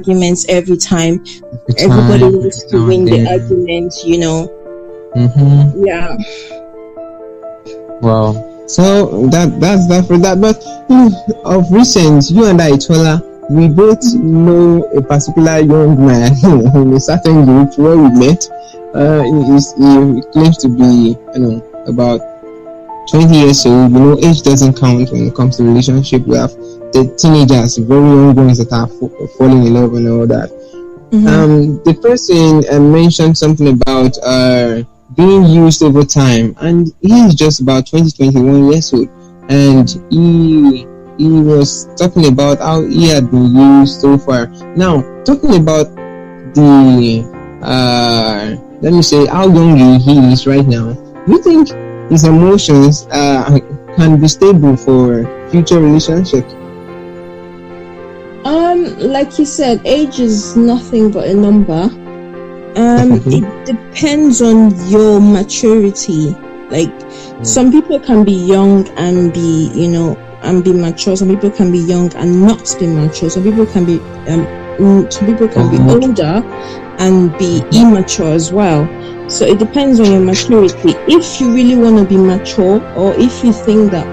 arguments every time. Everybody wants to win the argument, you know. Yeah. Wow. So that's that for that. But of recent, you and I, Tola, we both know a particular young man in a certain group where we met. He claims to be, about 20 years old. Age doesn't count when it comes to relationship. We have the teenagers, very young ones that are falling in love and all that. The person mentioned something about being used over time, and he is just about 21 years old, and he was talking about how he had been used so far. Now, talking about the let me say how young he is right now, do you think his emotions can be stable for future relationships? Like you said, age is nothing but a number. It depends on your maturity. Like some people can be young and be, and be mature. Some people can be young and not be mature. Some people can be older and be immature as well. So it depends on your maturity. If you really want to be mature, or if you think that,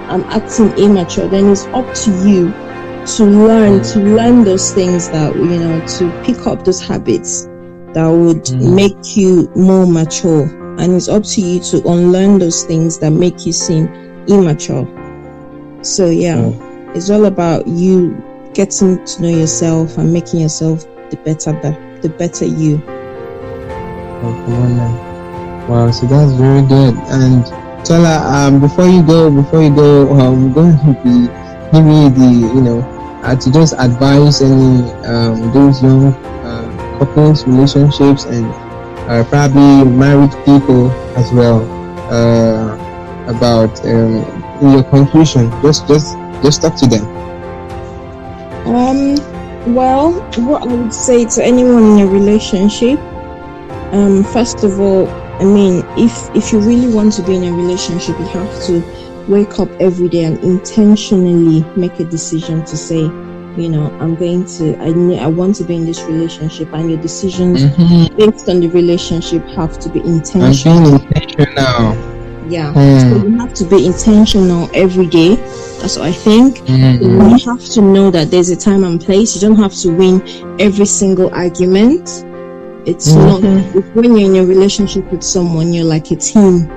I'm acting immature, then it's up to you to learn those things that, to pick up those habits that would make you more mature. And it's up to you to unlearn those things that make you seem immature. So it's all about you getting to know yourself and making yourself the better you. Wow, so that's very good. And Tola, before you go, we're going to be giving you the, to just advise any those young couples, relationships, and probably married people as well, about in your conclusion, just talk to them. Well, what I would say to anyone in a relationship, first of all, I mean, if you really want to be in a relationship, you have to wake up every day and intentionally make a decision to say, I want to be in this relationship, and your decisions based on the relationship have to be intentional. I'm being intentional. Yeah, so you have to be intentional every day. That's what I think. You have to know that there's a time and place. You don't have to win every single argument. It's not, when you're in a relationship with someone, you're like a team.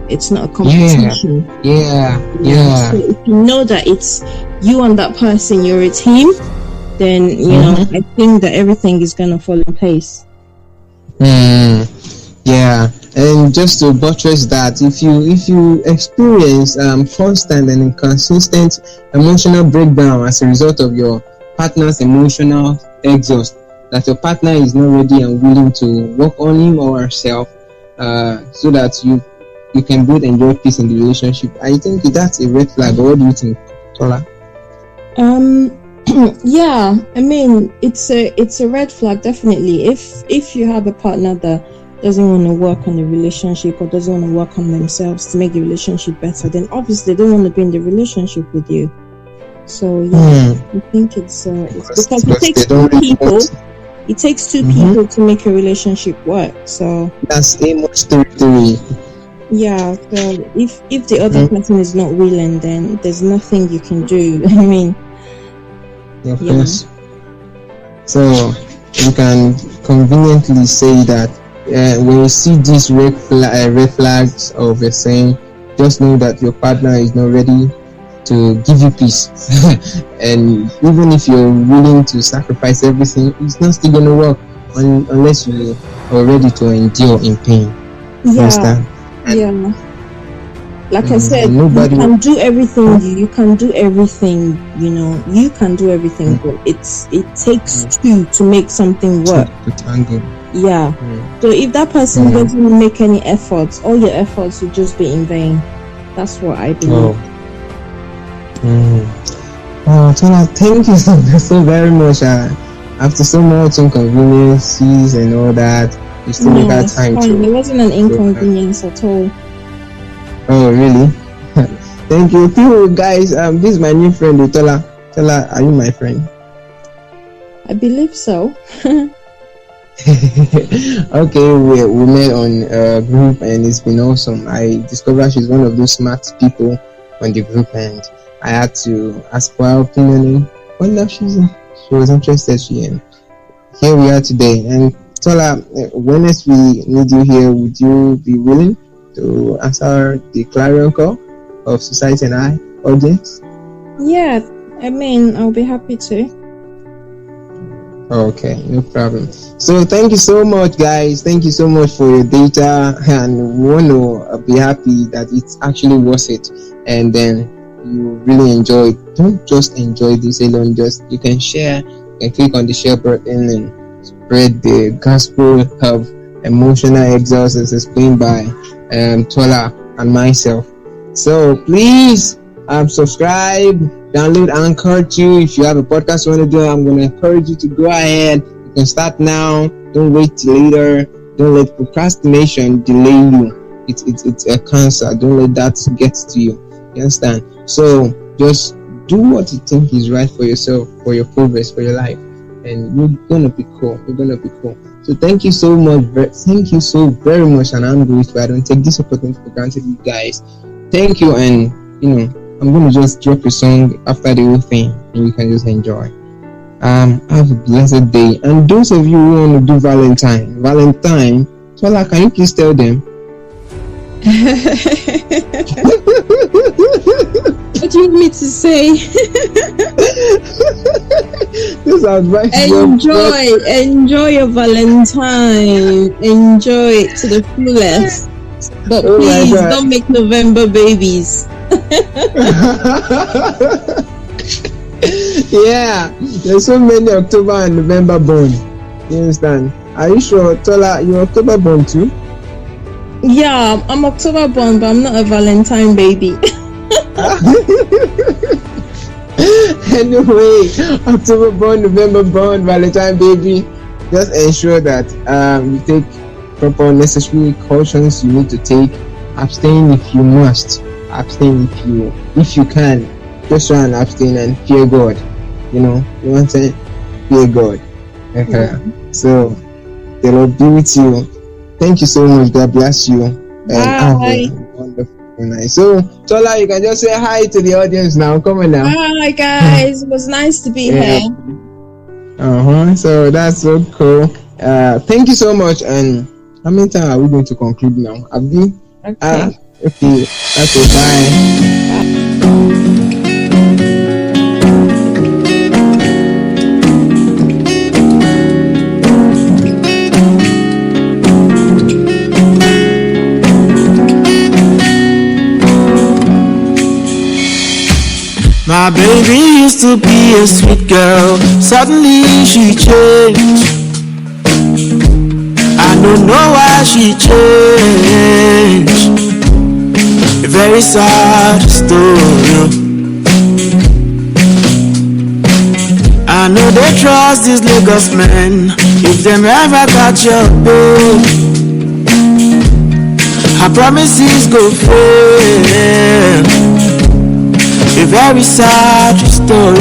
It's not a competition. Yeah. So if you know that it's you and that person, you're a team, then I think that everything is gonna fall in place. Yeah, and just to buttress that, if you experience constant and inconsistent emotional breakdown as a result of your partner's emotional exhaust, that your partner is not ready and willing to work on him or herself, so that you can both enjoy peace in the relationship, I think that's a red flag. What do you think, Tola? Yeah, I mean, it's a red flag, definitely. If you have a partner that doesn't want to work on the relationship or doesn't want to work on themselves to make the relationship better, then obviously they don't want to be in the relationship with you. So I think it's because it takes two people. It takes two people to make a relationship work. So that's Amos territory. Yeah, so if the other person is not willing, then there's nothing you can do. I mean, of course. So you can conveniently say that when you see these red flags of a saying, just know that your partner is not ready to give you peace. And even if you're willing to sacrifice everything, it's not still going to work unless you are ready to endure in pain. Understand? Like I said, you can do everything. You can do everything. You can do everything, but it takes two to make something work. So if that person doesn't make any efforts, all your efforts will just be in vain. That's what I believe. Tola, thank you so very much. After so much inconveniences and all that, you still make that time to. It wasn't an inconvenience at all. Oh, really? Thank you, guys. This is my new friend, Tola. Tola, are you my friend? I believe so. Okay, we met on a group and it's been awesome. I discovered she's one of those smart people on the group, and I had to ask for her opinion. What now she was interested. Here we are today. And Tola, when next we need you here, would you be willing to answer the clarion call of society and I audience? Yeah, I mean, I'll be happy to. Okay, no problem. So thank you so much, guys. Thank you so much for your data, and we want to be happy that it's actually worth it, and then you really enjoy it. Don't just enjoy this alone, just you can share, you can click on the share button and spread the gospel of emotional exhaust as explained by Tola and myself. So please subscribe, download Anchor too. If you have a podcast you want to do, I'm going to encourage you to go ahead. You can start now. Don't wait till later. Don't let procrastination delay you. It's a cancer. Don't let that get to you. You understand? So just do what you think is right for yourself, for your progress, for your life, and you're gonna be cool. You're gonna be cool. So thank you so much. Thank you so very much, and I'm grateful. I don't take this opportunity for granted, you guys. Thank you, and I'm gonna just drop a song after the whole thing, and you can just enjoy. Have a blessed day. And those of you who want to do Valentine, Tola, can you please tell them? What do you want me to say? This advice. Enjoy your Valentine. Enjoy it to the fullest. But please don't make November babies. Yeah, there's so many October and November born. You understand? Are you sure, Tola, you're October born too? Yeah, I'm October born, but I'm not a Valentine baby. Anyway, October born, November born, Valentine baby. Just ensure that you take proper necessary cautions you need to take. Abstain if you must. Abstain if you can. Just try and abstain and fear God. You want to fear God. Okay. So the Lord be with you. Thank you so much. God bless you. And have a wonderful night. So Tola, you can just say hi to the audience now. Come on now. Hi guys. It was nice to be here. So that's so cool. Thank you so much. And how many times are we going to conclude now? Have you? Okay. Okay. Okay. Bye. My baby used to be a sweet girl, suddenly she changed. I don't know why she changed. A very sad story. I know they trust these Lagos men. If them ever got your bill, her promises go fail. A very sad story.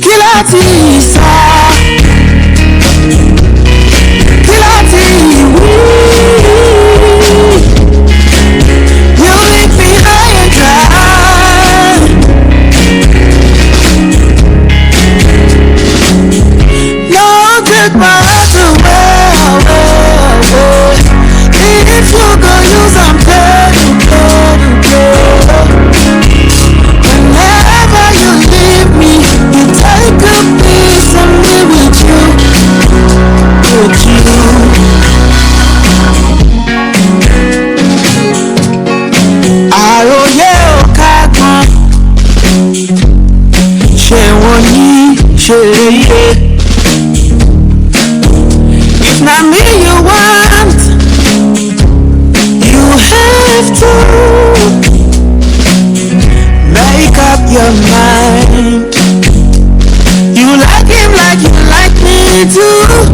Kilatisa, Kilati, you leave me high and dry. No, take my heart away. If you go use them, whenever you leave me, you take a piece of me with you. Àròyé ò kágbọ́n, ṣé wọ́n ní ṣe yé? If not me you want, you have to make up your mind. You like him like you like me too.